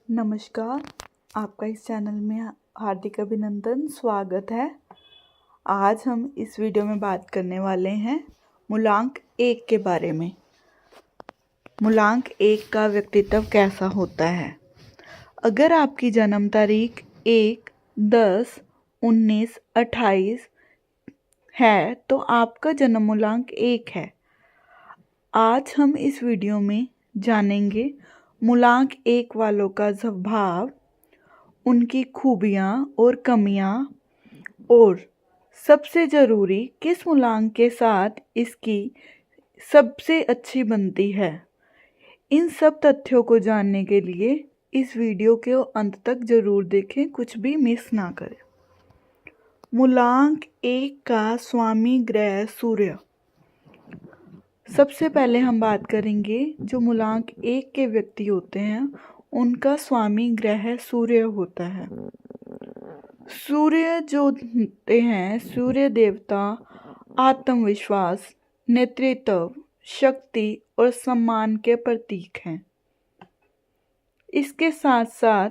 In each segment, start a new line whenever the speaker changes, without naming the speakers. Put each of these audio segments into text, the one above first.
नमस्कार। आपका इस चैनल में हार्दिक अभिनंदन, स्वागत है। आज हम इस वीडियो में बात करने वाले हैं मूलांक 1 के बारे में। मूलांक 1 का व्यक्तित्व कैसा होता है? अगर आपकी जन्म तारीख 1, 10, 19, 28 है तो आपका जन्म मूलांक 1 है। आज हम इस वीडियो में जानेंगे मूलांक 1 वालों का स्वभाव, उनकी खूबियाँ और कमियाँ, और सबसे ज़रूरी किस मूलांक के साथ इसकी सबसे अच्छी बनती है। इन सब तथ्यों को जानने के लिए इस वीडियो के अंत तक ज़रूर देखें, कुछ भी मिस ना करें। मूलांक 1 का स्वामी ग्रह सूर्य। सबसे पहले हम बात करेंगे जो मूलांक 1 के व्यक्ति होते हैं उनका स्वामी ग्रह सूर्य होता है। सूर्य जो होते हैं, सूर्य देवता आत्मविश्वास, नेतृत्व, शक्ति और सम्मान के प्रतीक हैं। इसके साथ साथ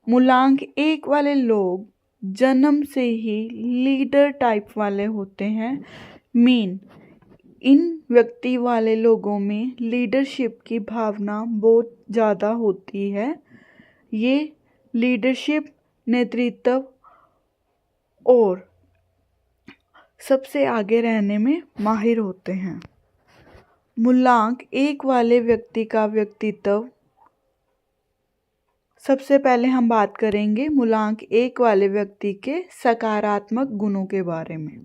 मूलांक 1 वाले लोग जन्म से ही लीडर टाइप वाले होते हैं। इन व्यक्ति वाले लोगों में लीडरशिप की भावना बहुत ज़्यादा होती है। ये लीडरशिप, नेतृत्व और सबसे आगे रहने में माहिर होते हैं। मूलांक 1 वाले व्यक्ति का व्यक्तित्व। सबसे पहले हम बात करेंगे मूलांक 1 वाले व्यक्ति के सकारात्मक गुणों के बारे में।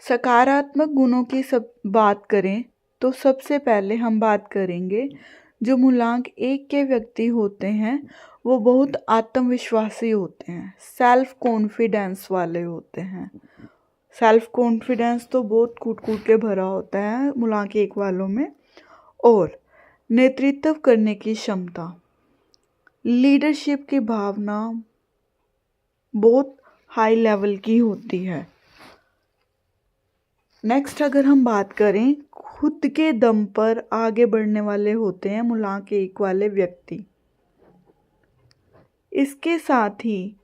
सकारात्मक गुणों की बात करें तो सबसे पहले हम बात करेंगे जो मूलांक 1 के व्यक्ति होते हैं वो बहुत आत्मविश्वासी होते हैं, सेल्फ कॉन्फिडेंस वाले होते हैं। सेल्फ कॉन्फिडेंस तो बहुत कूट कूट के भरा होता है मूलांक 1 वालों में। और नेतृत्व करने की क्षमता, लीडरशिप की भावना बहुत हाई लेवल की होती है। नेक्स्ट अगर हम बात करें, खुद के दम पर आगे बढ़ने वाले होते हैं मूलांक 1 वाले व्यक्ति। इसके साथ ही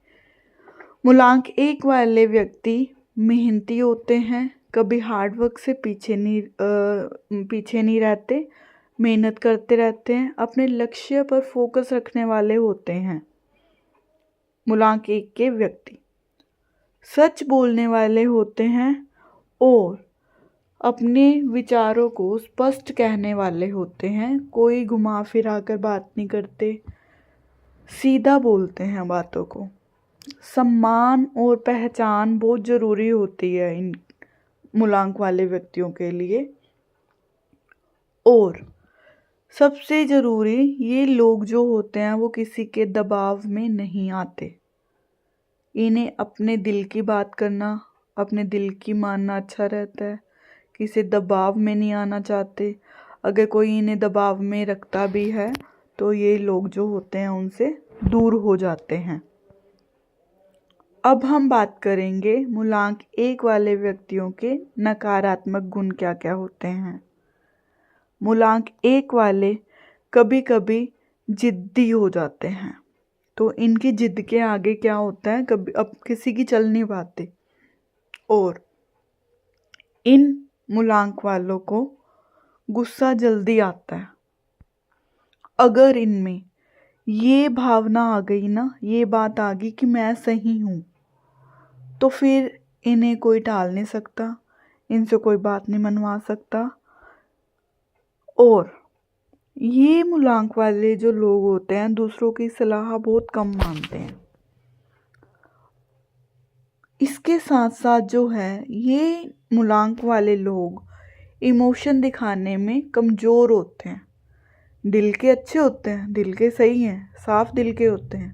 मूलांक 1 वाले व्यक्ति मेहनती होते हैं, कभी हार्ड वर्क से पीछे नहीं रहते, मेहनत करते रहते हैं, अपने लक्ष्य पर फोकस रखने वाले होते हैं। मूलांक 1 के व्यक्ति सच बोलने वाले होते हैं और अपने विचारों को स्पष्ट कहने वाले होते हैं। कोई घुमा फिरा कर बात नहीं करते, सीधा बोलते हैं बातों को। सम्मान और पहचान बहुत ज़रूरी होती है इन मूलांक वाले व्यक्तियों के लिए। और सबसे ज़रूरी, ये लोग जो होते हैं वो किसी के दबाव में नहीं आते। इन्हें अपने दिल की बात करना, अपने दिल की मानना अच्छा रहता है। किसी दबाव में नहीं आना चाहते। अगर कोई इन्हें दबाव में रखता भी है तो ये लोग जो होते हैं उनसे दूर हो जाते हैं। अब हम बात करेंगे मूलांक 1 वाले व्यक्तियों के नकारात्मक गुण क्या क्या होते हैं। मूलांक 1 वाले कभी कभी जिद्दी हो जाते हैं, तो इनकी जिद के आगे क्या होता है, कभी अब किसी की चल नहीं पाते। और इन मूलांक वालों को गुस्सा जल्दी आता है। अगर इनमें ये भावना आ गई ना, ये बात आ गई कि मैं सही हूँ, तो फिर इन्हें कोई टाल नहीं सकता, इनसे कोई बात नहीं मनवा सकता। और ये मूलांक वाले जो लोग होते हैं दूसरों की सलाह बहुत कम मानते हैं। इसके साथ साथ जो है ये मूलांक वाले लोग इमोशन दिखाने में कमज़ोर होते हैं। दिल के अच्छे होते हैं, दिल के सही हैं, साफ दिल के होते हैं,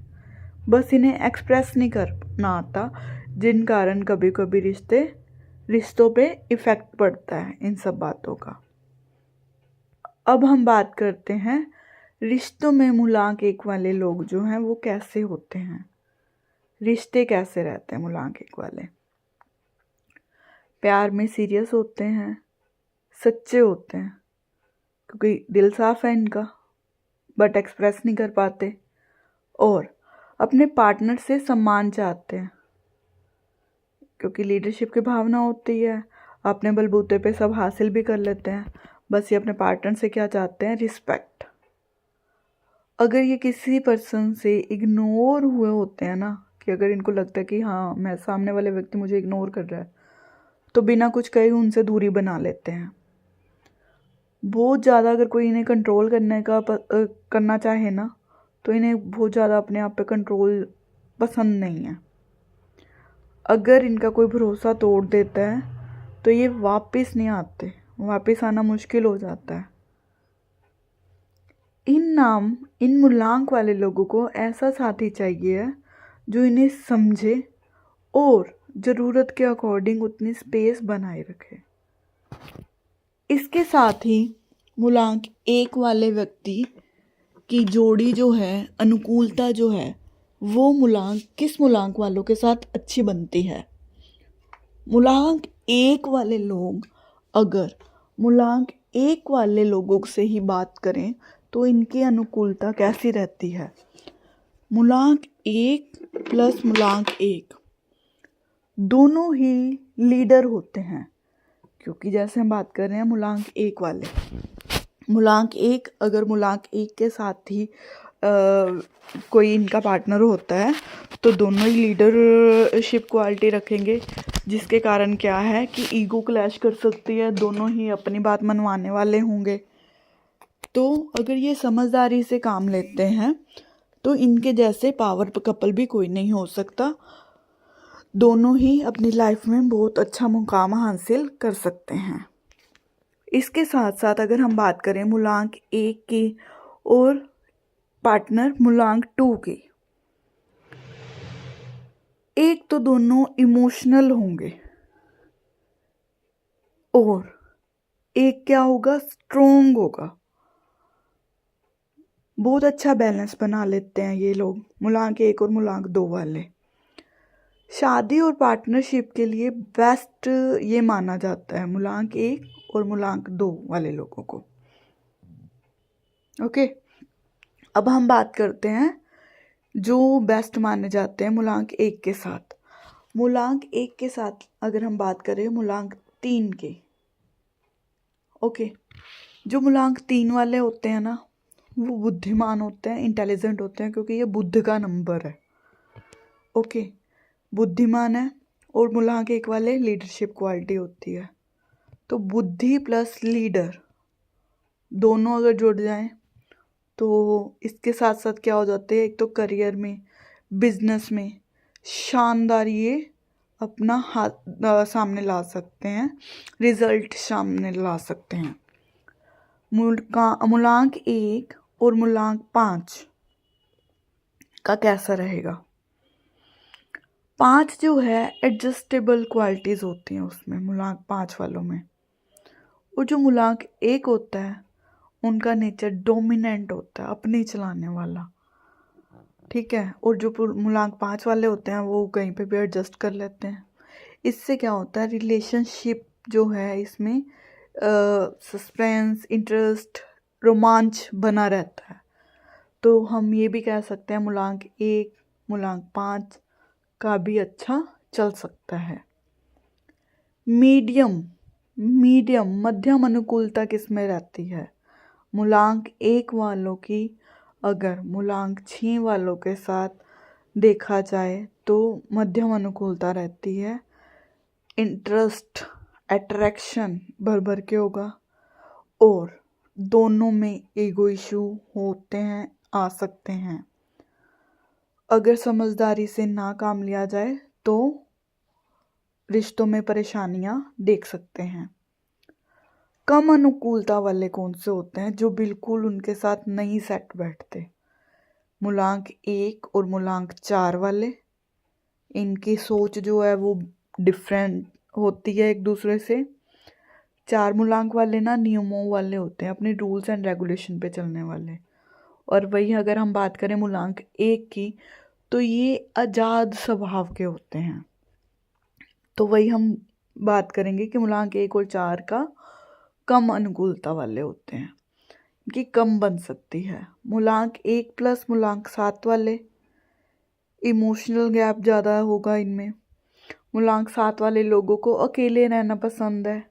बस इन्हें एक्सप्रेस नहीं करना आता, जिन कारण कभी कभी रिश्तों पे इफ़ेक्ट पड़ता है इन सब बातों का। अब हम बात करते हैं रिश्तों में मूलांक 1 वाले लोग जो हैं वो कैसे होते हैं, रिश्ते कैसे रहते हैं मूलांक 1 वाले। प्यार में सीरियस होते हैं, सच्चे होते हैं क्योंकि दिल साफ है इनका, बट एक्सप्रेस नहीं कर पाते, और अपने पार्टनर से सम्मान चाहते हैं क्योंकि लीडरशिप की भावना होती है, अपने बलबूते पे सब हासिल भी कर लेते हैं, बस ये अपने पार्टनर से क्या चाहते हैं, रिस्पेक्ट। अगर ये किसी पर्सन से इग्नोर हुए होते हैं ना, कि अगर इनको लगता है कि हाँ मैं सामने वाले व्यक्ति मुझे इग्नोर कर रहा है, तो बिना कुछ कहे उनसे दूरी बना लेते हैं। बहुत ज़्यादा अगर कोई इन्हें कंट्रोल करना चाहे ना, तो इन्हें बहुत ज़्यादा अपने आप पे कंट्रोल पसंद नहीं है। अगर इनका कोई भरोसा तोड़ देता है तो ये वापस नहीं आते, वापस आना मुश्किल हो जाता है। इन मूलांक वाले लोगों को ऐसा साथी चाहिए है जो इन्हें समझे और ज़रूरत के अकॉर्डिंग उतनी स्पेस बनाए रखे। इसके साथ ही मूलांक 1 वाले व्यक्ति की जोड़ी जो है, अनुकूलता जो है, वो किस मूलांक वालों के साथ अच्छी बनती है। मूलांक 1 वाले लोग अगर मूलांक 1 वाले लोगों से ही बात करें तो इनकी अनुकूलता कैसी रहती है। मूलांक 1 प्लस मूलांक 1 दोनों ही लीडर होते हैं, क्योंकि जैसे हम बात कर रहे हैं मूलांक 1 वाले, मूलांक 1 अगर मूलांक 1 के साथ ही कोई इनका पार्टनर होता है तो दोनों ही लीडरशिप क्वालिटी रखेंगे, जिसके कारण क्या है कि ईगो क्लैश कर सकती है, दोनों ही अपनी बात मनवाने वाले होंगे। तो अगर ये समझदारी से काम लेते हैं तो इनके जैसे पावर कपल भी कोई नहीं हो सकता, दोनों ही अपनी लाइफ में बहुत अच्छा मुकाम हासिल कर सकते हैं। इसके साथ साथ अगर हम बात करें मूलांक 1 की और पार्टनर मूलांक 2 की, एक तो दोनों इमोशनल होंगे और एक क्या होगा, स्ट्रोंग होगा। बहुत अच्छा बैलेंस बना लेते हैं ये लोग, मूलांक 1 और मूलांक 2 वाले। शादी और पार्टनरशिप के लिए बेस्ट ये माना जाता है मूलांक 1 और मूलांक 2 वाले लोगों को। ओके, अब हम बात करते हैं जो बेस्ट माने जाते हैं मूलांक 1 के साथ। मूलांक 1 के साथ अगर हम बात करें मूलांक 3 के, ओके, जो मूलांक 3 वाले होते हैं ना, वो बुद्धिमान होते हैं, इंटेलिजेंट होते हैं, क्योंकि ये बुद्ध का नंबर है। ओके, बुद्धिमान है, और मूलांक 1 वाले लीडरशिप क्वालिटी होती है। तो बुद्धि प्लस लीडर दोनों अगर जुड़ जाएं तो इसके साथ साथ क्या हो जाते हैं, एक तो करियर में, बिजनेस में शानदार ये अपना हाथ सामने ला सकते हैं, रिजल्ट सामने ला सकते हैं। मूलांक 1 और मूलांक 5 का कैसा रहेगा। 5 जो है एडजस्टेबल क्वालिटीज़ होती हैं उसमें, मूलांक 5 वालों में। और जो मूलांक 1 होता है उनका नेचर डोमिनेंट होता है, अपनी चलाने वाला, ठीक है। और जो मूलांक 5 वाले होते हैं वो कहीं पे भी एडजस्ट कर लेते हैं। इससे क्या होता है, रिलेशनशिप जो है इसमें सस्पेंस, इंटरेस्ट, रोमांच बना रहता है। तो हम ये भी कह सकते हैं मूलांक 1 मूलांक 5 का भी अच्छा चल सकता है। मध्यम अनुकूलता किस में रहती है। मूलांक 1 वालों की अगर मूलांक 6 वालों के साथ देखा जाए तो मध्यम अनुकूलता रहती है। इंटरेस्ट, अट्रैक्शन भर भर के होगा, और दोनों में ईगो इशू होते हैं, आ सकते हैं। अगर समझदारी से ना काम लिया जाए तो रिश्तों में परेशानियां देख सकते हैं। कम अनुकूलता वाले कौन से होते हैं, जो बिल्कुल उनके साथ नहीं सेट बैठते। मूलांक 1 और मूलांक 4 वाले, इनकी सोच जो है वो डिफरेंट होती है एक दूसरे से। 4 मूलांक वाले ना नियमों वाले होते हैं, अपने रूल्स एंड रेगुलेशन पे चलने वाले। और वही अगर हम बात करें मूलांक 1 की, तो ये आज़ाद स्वभाव के होते हैं। तो वही हम बात करेंगे कि मूलांक 1 और 4 का कम अनुकूलता वाले होते हैं। की कम बन सकती है। मूलांक 1 प्लस मूलांक 7 वाले, इमोशनल गैप ज़्यादा होगा इनमें। मूलांक 7 वाले लोगों को अकेले रहना पसंद है,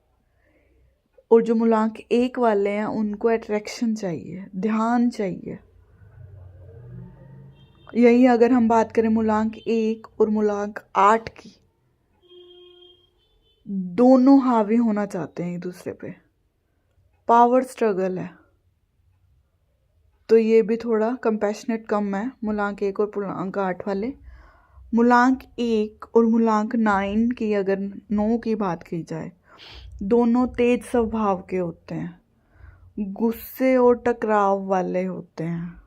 और जो मूलांक 1 वाले हैं उनको अट्रैक्शन चाहिए, ध्यान चाहिए। यही अगर हम बात करें मूलांक 1 और मूलांक 8 की, दोनों हावी होना चाहते हैं एक दूसरे पे, पावर स्ट्रगल है। तो ये भी थोड़ा कंपैशनेट कम है मूलांक 1 और मूलांक 8 वाले। मूलांक 1 और मूलांक 9 की, अगर 9 की बात की जाए, दोनों तेज स्वभाव के होते हैं, गुस्से और टकराव वाले होते हैं।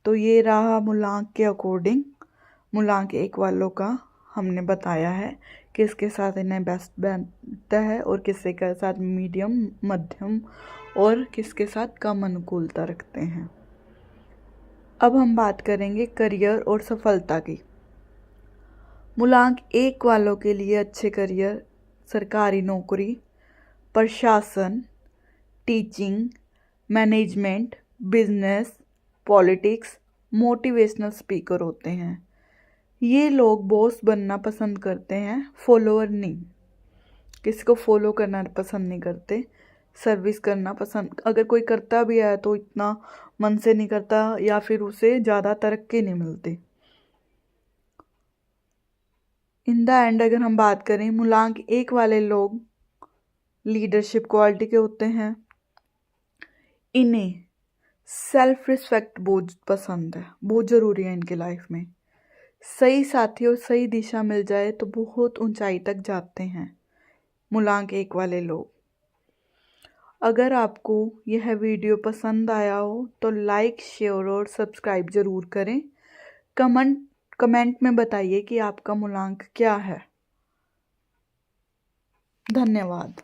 तो ये रहा मूलांक के अकॉर्डिंग मूलांक 1 वालों का हमने बताया है किसके साथ इन्हें बेस्ट बनता है और किसके के साथ मीडियम, मध्यम और किसके साथ कम अनुकूलता रखते हैं। अब हम बात करेंगे करियर और सफलता की। मूलांक 1 वालों के लिए अच्छे करियर सरकारी नौकरी, प्रशासन, teaching, management, business, politics, motivational speaker होते हैं। ये लोग बॉस बनना पसंद करते हैं, फॉलोअर नहीं। किसी को फॉलो करना पसंद नहीं करते, सर्विस करना पसंद, अगर कोई करता भी है तो इतना मन से नहीं करता या फिर उसे ज़्यादा तरक्की नहीं मिलती। इन द एंड अगर हम बात करें, मूलांक 1 वाले लोग लीडरशिप क्वालिटी के होते हैं। इन्हें सेल्फ रिस्पेक्ट बहुत पसंद है, बहुत ज़रूरी है इनके लाइफ में। सही साथी और सही दिशा मिल जाए तो बहुत ऊंचाई तक जाते हैं मूलांक 1 वाले लोग। अगर आपको यह वीडियो पसंद आया हो तो लाइक, शेयर और सब्सक्राइब ज़रूर करें। कमेंट में बताइए कि आपका मूलांक क्या है। धन्यवाद।